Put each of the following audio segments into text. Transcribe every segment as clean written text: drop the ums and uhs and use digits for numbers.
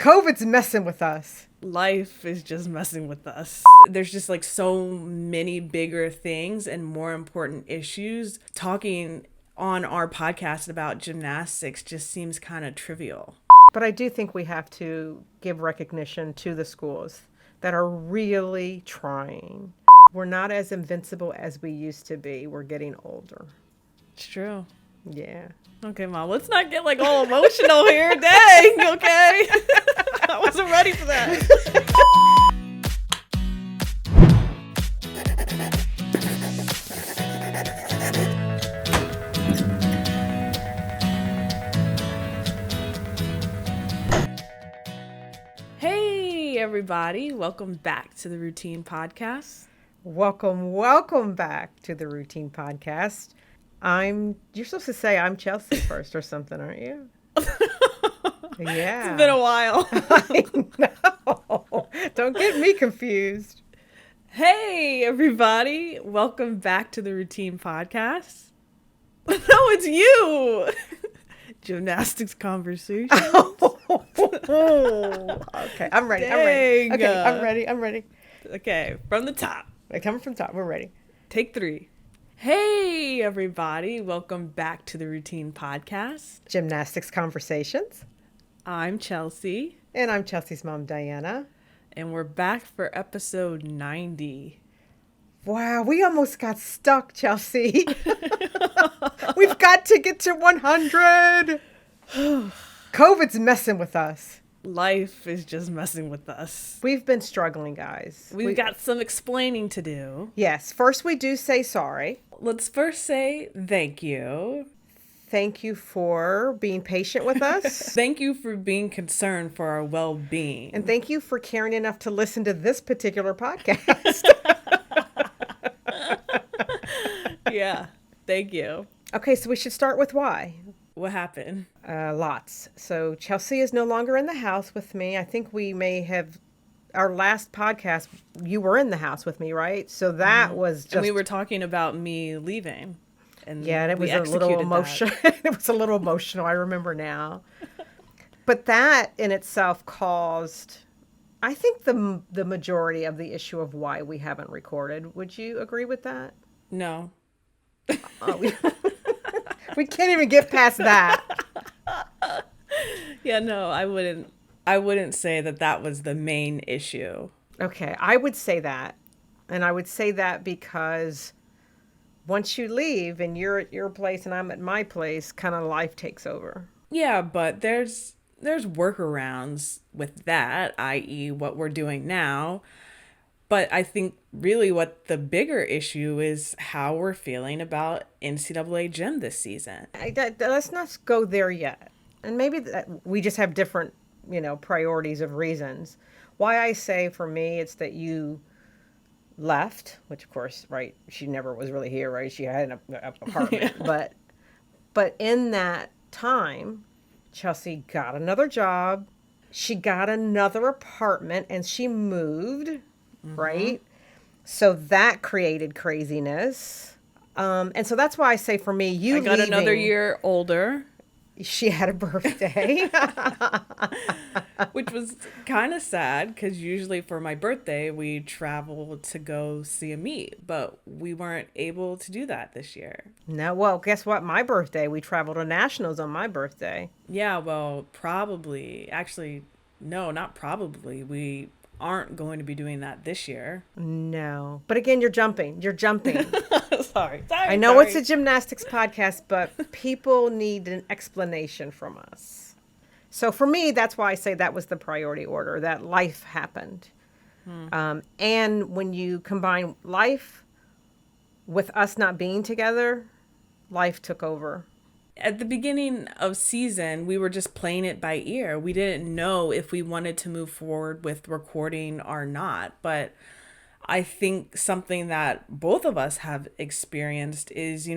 COVID's messing with us. Life is just messing with us. There's just like so many bigger things and more important issues. Talking on our podcast about gymnastics just seems kind of trivial. But I do think we have to give recognition to the schools that are really trying. We're not as invincible as we used to be. We're getting older. It's true. Yeah. Okay, Mom, let's not get like all emotional here. Dang, okay? I wasn't ready for that. Hey, everybody. Welcome back to the Routine Podcast. Welcome back to the Routine Podcast. You're supposed to say I'm Chelsea first or something, aren't you? Yeah. It's been a while. I know. Don't get me confused. Hey, everybody. Welcome back to the Routine Podcast. No, it's you. Gymnastics conversation. Okay, I'm ready. Dang. I'm ready. Okay, from the top. Coming from top, we're ready. Take 3. Hey, everybody. Welcome back to the Routine Podcast. Gymnastics Conversations. I'm Chelsea. And I'm Chelsea's mom, Diana. And we're back for episode 90. Wow, we almost got stuck, Chelsea. We've got to get to 100. COVID's messing with us. Life is just messing with us. We've been struggling, guys. We've got some explaining to do. Yes, first we do say sorry. Let's first say thank you. Thank you for being patient with us. Thank you for being concerned for our well-being. And thank you for caring enough to listen to this particular podcast. Yeah, thank you. Okay, so we should start with why. What happened? Lots. So Chelsea is no longer in the house with me. I think we may have, our last podcast, you were in the house with me, right? So that was just. And we were talking about me leaving. And yeah, and it was a little emotional. It was a little emotional. I remember now. But that in itself caused, I think, the majority of the issue of why we haven't recorded. Would you agree with that? No. We can't even get past that. Yeah, no, I wouldn't say that was the main issue. Okay, I would say that. And I would say that because once you leave and you're at your place and I'm at my place, kind of life takes over. Yeah, but there's workarounds with that, i.e. what we're doing now. But I think really what the bigger issue is how we're feeling about NCAA Gym this season. Let's not go there yet. And maybe we just have different, priorities of reasons. Why I say for me, it's that you left, which of course, right, she never was really here, right? She had an apartment. Yeah. But in that time, Chelsea got another job. She got another apartment and she moved. Mm-hmm. Right? So that created craziness. And so that's why I say for me, I got leaving, another year older. She had a birthday. Which was kind of sad because usually for my birthday, we travel to go see a meet. But we weren't able to do that this year. No, well, guess what? My birthday, we traveled to Nationals on my birthday. Yeah, well, probably. Actually, no, not probably. We aren't going to be doing that this year. No. But again, you're jumping. Sorry. I know it's a gymnastics podcast, but people need an explanation from us. So for me, that's why I say that was the priority order, that life happened. And when you combine life with us not being together, life took over. At the beginning of season, we were just playing it by ear. We didn't know if we wanted to move forward with recording or not. But I think something that both of us have experienced is,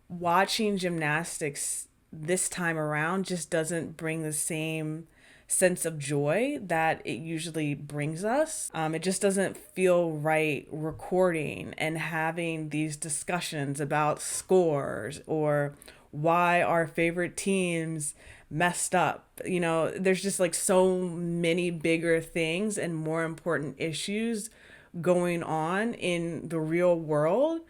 watching gymnastics this time around just doesn't bring the same sense of joy that it usually brings us. It just doesn't feel right recording and having these discussions about scores or why our favorite teams messed up. You know, there's just like so many bigger things and more important issues going on in the real world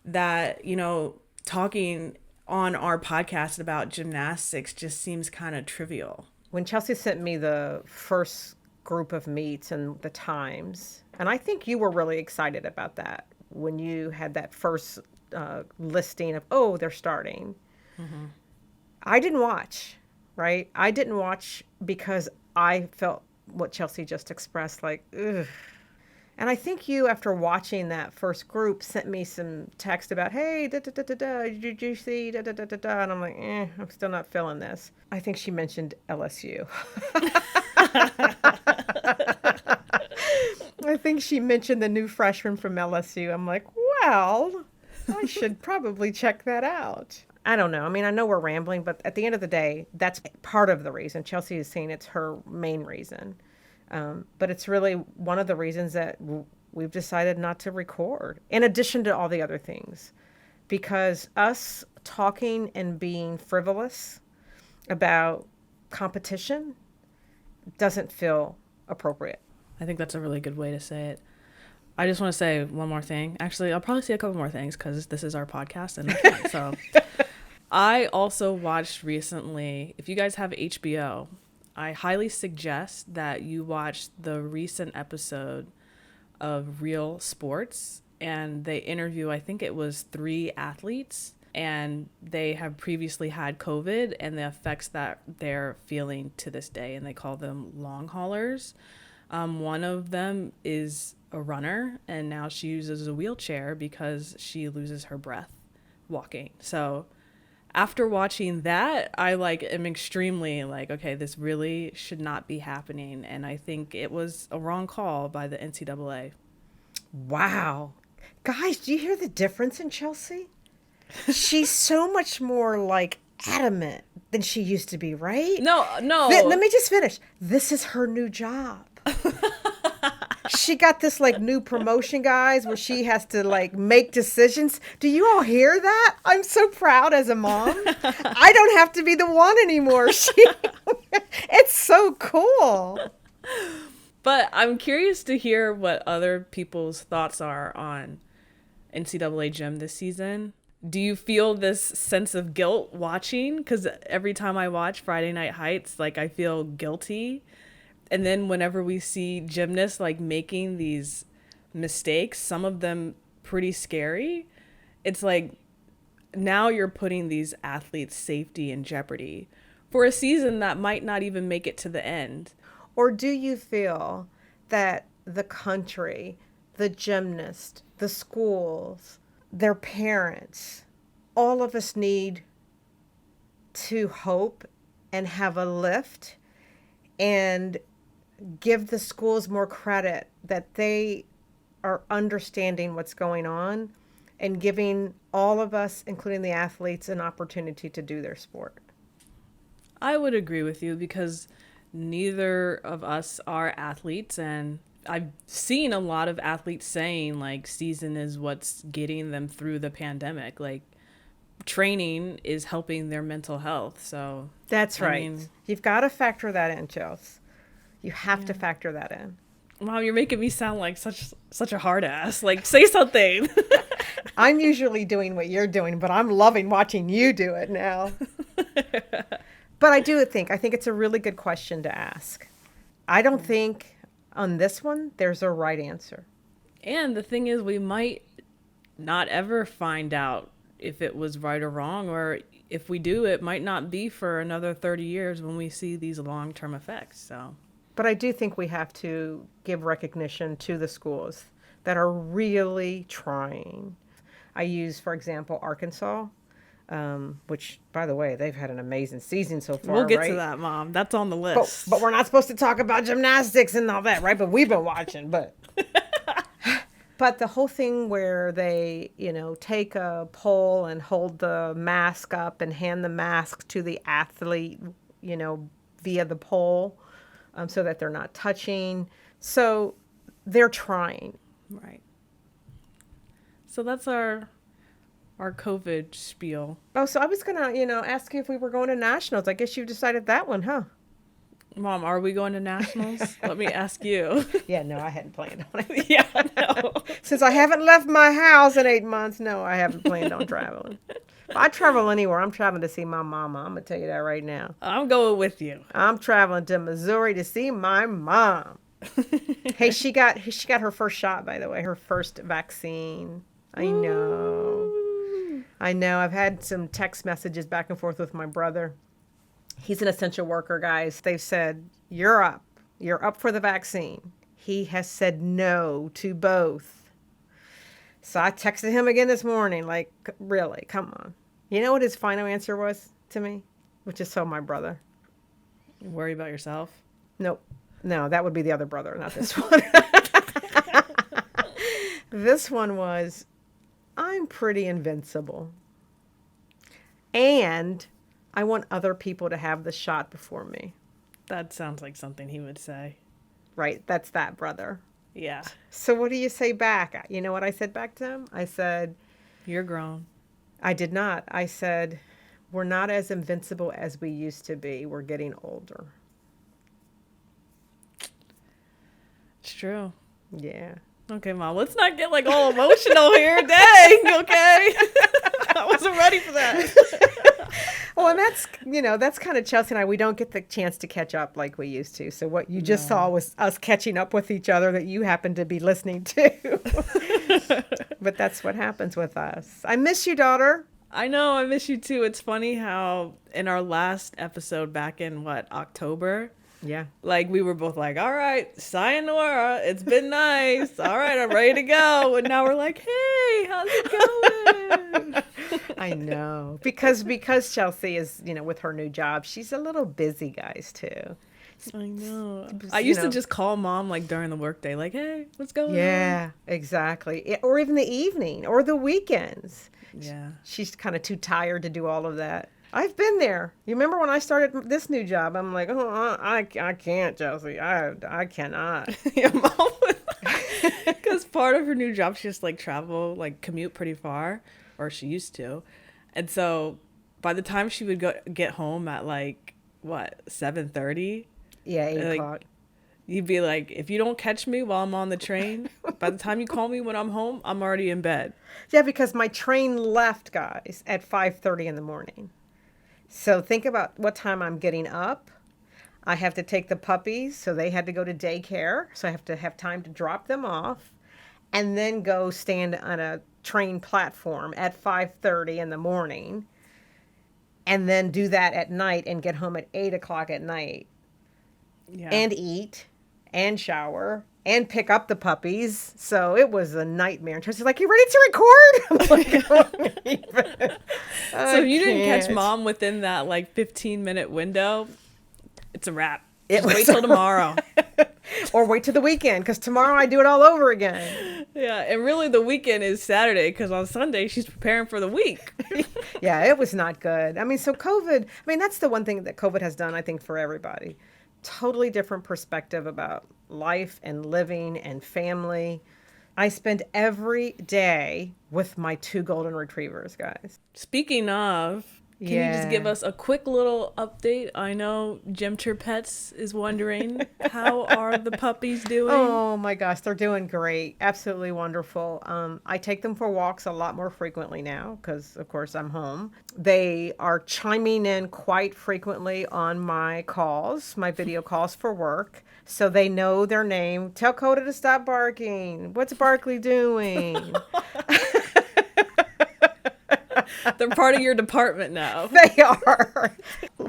that, you know, talking on our podcast about gymnastics just seems kind of trivial. When Chelsea sent me the first group of meets and the times, and I think you were really excited about that when you had that first listing of, oh, they're starting. Mm-hmm. I didn't watch, right? I didn't watch because I felt what Chelsea just expressed, like, ugh. And I think you, after watching that first group, sent me some text about, hey, da da da da da, did you see da da da da da? And I'm like, I'm still not feeling this. I think she mentioned LSU. I think she mentioned the new freshman from LSU. I'm like, well, I should probably check that out. I don't know. I mean, I know we're rambling, but at the end of the day, that's part of the reason. Chelsea is saying it's her main reason. But it's really one of the reasons that we've decided not to record, in addition to all the other things. Because us talking and being frivolous about competition doesn't feel appropriate. I think that's a really good way to say it. I just want to say one more thing. Actually, I'll probably say a couple more things because this is our podcast. And so I also watched recently, if you guys have HBO, I highly suggest that you watch the recent episode of Real Sports. And they interview, I think it was 3 athletes. And they have previously had COVID and the effects that they're feeling to this day. And they call them long haulers. One of them is a runner, and now she uses a wheelchair because she loses her breath walking. So after watching that, I am extremely okay, this really should not be happening. And I think it was a wrong call by the NCAA. Wow. Guys, do you hear the difference in Chelsea? She's so much more adamant than she used to be, right? No. Let me just finish. This is her new job. She got this new promotion, guys, where she has to make decisions. Do you all hear that? I'm so proud as a mom. I don't have to be the one anymore. It's so cool. But I'm curious to hear what other people's thoughts are on NCAA Gym this season. Do you feel this sense of guilt watching? Because every time I watch Friday Night Heights, I feel guilty. And then whenever we see gymnasts making these mistakes, some of them pretty scary, it's now you're putting these athletes' safety in jeopardy for a season that might not even make it to the end. Or do you feel that the country, the gymnasts, the schools, their parents, all of us need to hope and have a lift and give the schools more credit that they are understanding what's going on and giving all of us, including the athletes, an opportunity to do their sport? I would agree with you because neither of us are athletes, and I've seen a lot of athletes saying season is what's getting them through the pandemic. Training is helping their mental health. So that's right. You've got to factor that in, Chelsea. You have to factor that in. Mom, you're making me sound like such a hard ass. Say something. I'm usually doing what you're doing, but I'm loving watching you do it now. But I think it's a really good question to ask. I don't think on this one there's a right answer. And the thing is, we might not ever find out if it was right or wrong, or if we do, it might not be for another 30 years when we see these long-term effects. So, but I do think we have to give recognition to the schools that are really trying. I use, for example, Arkansas, which, by the way, they've had an amazing season so far. We'll get right? to that, Mom. That's on the list. But we're not supposed to talk about gymnastics and all that, right? But we've been watching. But the whole thing where they, take a pole and hold the mask up and hand the mask to the athlete, via the pole, so that they're not touching. So they're trying. Right. So that's our our COVID spiel. Oh, so I was gonna, ask you if we were going to nationals. I guess you decided that one, huh? Mom, are we going to nationals? Let me ask you. Yeah, no, I hadn't planned on it. Yeah, no. Since I haven't left my house in 8 months, no, I haven't planned on traveling. If I travel anywhere, I'm traveling to see my mama. I'm gonna tell you that right now. I'm going with you. I'm traveling to Missouri to see my mom. Hey, she got her first shot, by the way, her first vaccine. I know. I know. I've had some text messages back and forth with my brother. He's an essential worker, guys. They've said, you're up. You're up for the vaccine. He has said no to both. So I texted him again this morning, like, really, come on. You know what his final answer was to me? Which is so my brother. Worry about yourself? Nope. No, that would be the other brother, not this one. This one was, I'm pretty invincible. And I want other people to have the shot before me. That sounds like something he would say. Right, that's that brother. Yeah. So what do you say back? You know what I said back to him? I said, You're grown. I did not. I said, we're not as invincible as we used to be. We're getting older. It's true. Yeah. Okay, Mom, let's not get like all emotional here. Dang, okay? I wasn't ready for that. Well, and that's kind of Chelsea and I. We don't get the chance to catch up like we used to. So what you just saw was us catching up with each other that you happened to be listening to. But that's what happens with us. I miss you, daughter. I know, I miss you too. It's funny how in our last episode back in October, Yeah. like we were both like, all right, sayonara, it's been nice. All right, I'm ready to go. And now we're like, hey, how's it going? I know. Because Chelsea is, with her new job, she's a little busy, guys, too. I know. I used to just call Mom like during the workday, like, hey, what's going on? Yeah, exactly. Or even the evening or the weekends. Yeah. She's kind of too tired to do all of that. I've been there. You remember when I started this new job? I'm like, oh, I can't, Chelsea. I cannot. Yeah, Mom. Because part of her new job, she just like travel, like commute pretty far, or she used to. And so by the time she would get home at like, 7:30? Yeah, 8 like, o'clock. You'd be like, if you don't catch me while I'm on the train, by the time you call me when I'm home, I'm already in bed. Yeah, because my train left, guys, at 5:30 in the morning. So think about what time I'm getting up. I have to take the puppies, so they had to go to daycare. So I have to have time to drop them off and then go stand on a train platform at 5:30 in the morning and then do that at night and get home at 8 o'clock at night. Yeah. And eat and shower and pick up the puppies. So it was a nightmare. And Tracy's like, you ready to record? I'm like, "Don't even." So if you didn't catch can't. Mom within that like 15-minute window, it's a wrap. It Just was wait till tomorrow. Or wait till the weekend, because tomorrow I do it all over again. Yeah, and really the weekend is Saturday because on Sunday she's preparing for the week. Yeah, it was not good. I mean, so COVID, that's the one thing that COVID has done, I think, for everybody. Totally different perspective about life and living and family. I spend every day with my 2 golden retrievers, guys. Speaking of, can you just give us a quick little update? I know Jim Pets is wondering, how are the puppies doing? Oh my gosh, they're doing great. Absolutely wonderful. I take them for walks a lot more frequently now because, of course, I'm home. They are chiming in quite frequently on my calls, my video calls for work. So they know their name. Tell Coda to stop barking. What's Barkley doing? They're part of your department now. They are.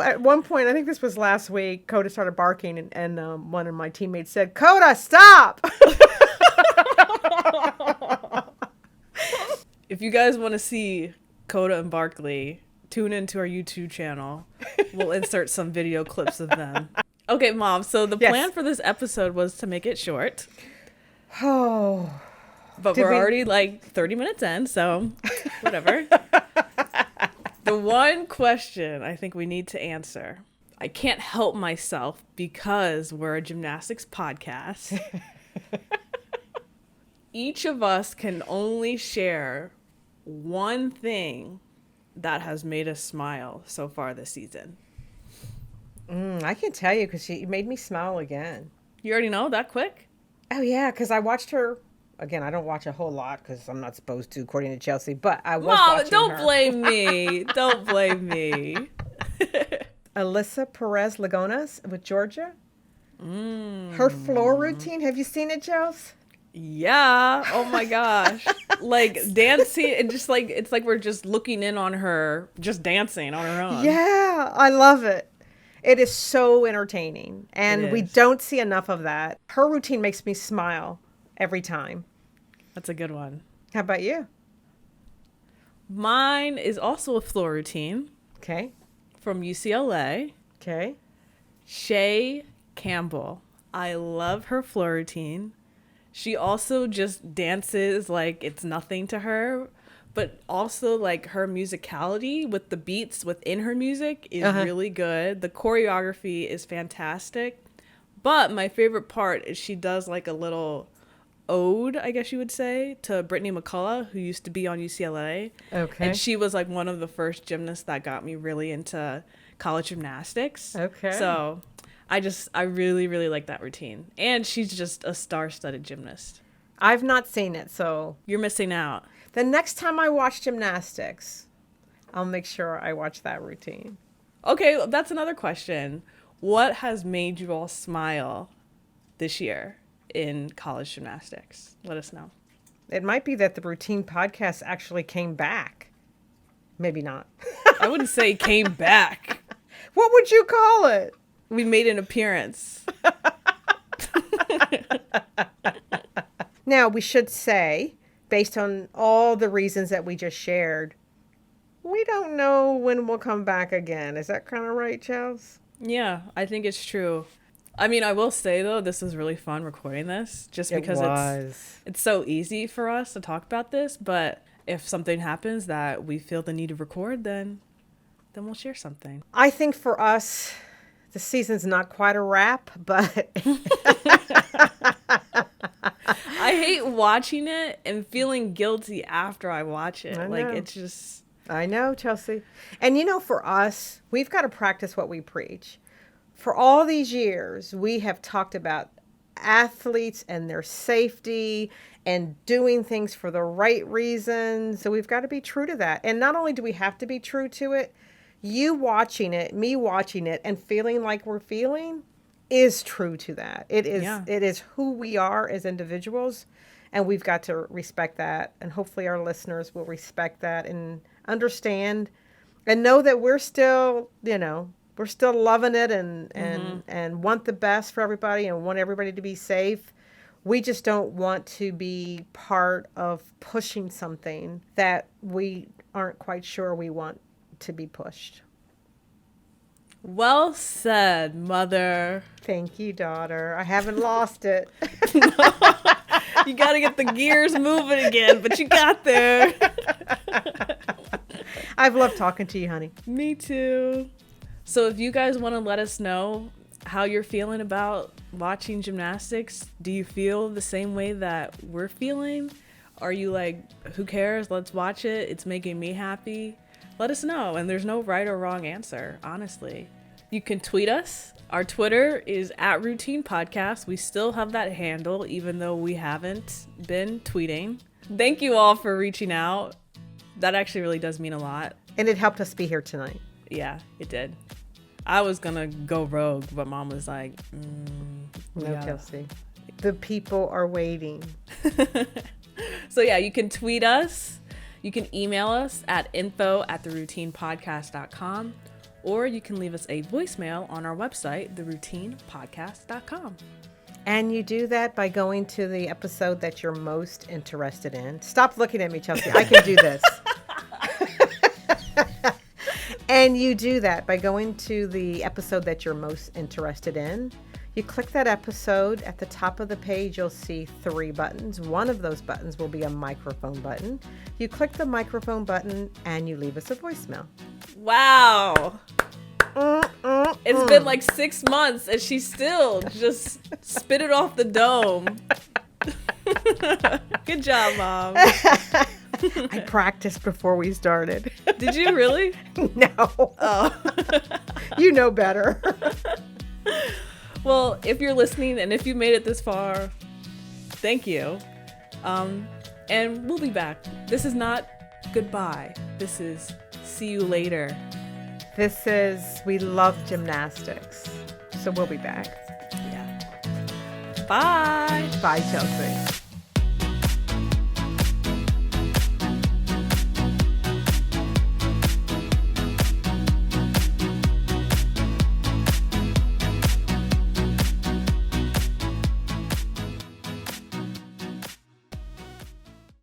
At one point, I think this was last week, Coda started barking, and one of my teammates said, Coda, stop! If you guys want to see Coda and Barkley, tune into our YouTube channel. We'll insert some video clips of them. Okay, Mom, so the plan for this episode was to make it short. Oh. But we're already like 30 minutes in, so whatever. The one question I think we need to answer, I can't help myself because we're a gymnastics podcast. Each of us can only share one thing that has made us smile so far this season? I can tell you because she made me smile again. You already know that quick? Oh, yeah, because I watched her. Again, I don't watch a whole lot because I'm not supposed to, according to Chelsea, but I was Mom, watching don't her. blame me. Don't blame me. Alyssa Perez Lagonas with Georgia. Her floor routine. Have you seen it, Chelsea? Yeah. Oh my gosh. Like dancing and just like, it's like we're just looking in on her, just dancing on her own. Yeah, I love it. It is so entertaining. And It we is. don't see enough of that. Her routine makes me smile every time. That's a good one. How about you? Mine is also a floor routine Okay. from UCLA. Okay. Shay Campbell. I love her floor routine. She also just dances like it's nothing to her, but also like her musicality with the beats within her music is really good. The choreography is fantastic. But my favorite part is she does like a little ode, I guess you would say, to Brittany McCullough, who used to be on UCLA. Okay. And she was like one of the first gymnasts that got me really into college gymnastics. Okay. So I really, really like that routine. And she's just a star-studded gymnast. I've not seen it, so You're missing out. the next time I watch gymnastics, I'll make sure I watch that routine. Okay, that's another question. What has made you all smile this year in college gymnastics? Let us know. It might be that the routine podcast actually came back. Maybe not. I wouldn't say came back. What would you call it? We made an appearance. Now, we should say, based on all the reasons that we just shared, we don't know when we'll come back again. Is that kind of right, Chels? Yeah, I think it's true. I mean, I will say though, this was really fun recording this just because it's so easy for us to talk about this, but if something happens that we feel the need to record, then we'll share something. I think for us, the season's not quite a wrap, but I hate watching it and feeling guilty after I watch it. I Like know. it's just I know, Chelsea. And you know, for us, we've got to practice what we preach. For all these years, we have talked about athletes and their safety and doing things for the right reasons. So we've got to be true to that. And not only do we have to be true to it, you watching it, me watching it, and feeling like we're feeling is true to that. It is. Yeah. It is who we are as individuals, and we've got to respect that. And hopefully, our listeners will respect that and understand, and know that we're still, we're still loving it and want the best for everybody and want everybody to be safe. We just don't want to be part of pushing something that we aren't quite sure we want to be pushed. well said, mother. Thank you, daughter. I haven't lost it. You got to get the gears moving again, but you got there. I've loved talking to you, honey. Me too. So if you guys want to let us know how you're feeling about watching gymnastics, do you feel the same way that we're feeling? Are you like, who cares? Let's watch it. It's making me happy. Let us know. And there's no right or wrong answer, honestly. You can tweet us. Our Twitter is @RoutinePodcast. We still have that handle, even though we haven't been tweeting. Thank you all for reaching out. That actually really does mean a lot. And it helped us be here tonight. Yeah, it did. I was gonna go rogue, but Mom was like, No, yeah. Kelsey. The people are waiting. So yeah, you can tweet us. You can email us at info@therroutinepodcast.com, or you can leave us a voicemail on our website, therroutinepodcast.com. And you do that by going to the episode that you're most interested in. Stop looking at me, Chelsea. I can do this. And you do that by going to the episode that you're most interested in. You click that episode. At the top of the page, you'll see 3 buttons. One of those buttons will be a microphone button. You click the microphone button and you leave us a voicemail. Wow. It's been like 6 months and she still just spit it off the dome. Good job, Mom. I practiced before we started. Did you really? No. Oh. You know better. Well, if you're listening and if you made it this far, thank you. And we'll be back. This is not goodbye. This is see you later. This is We Love Gymnastics. So we'll be back. Yeah. Bye. Bye, Chelsea.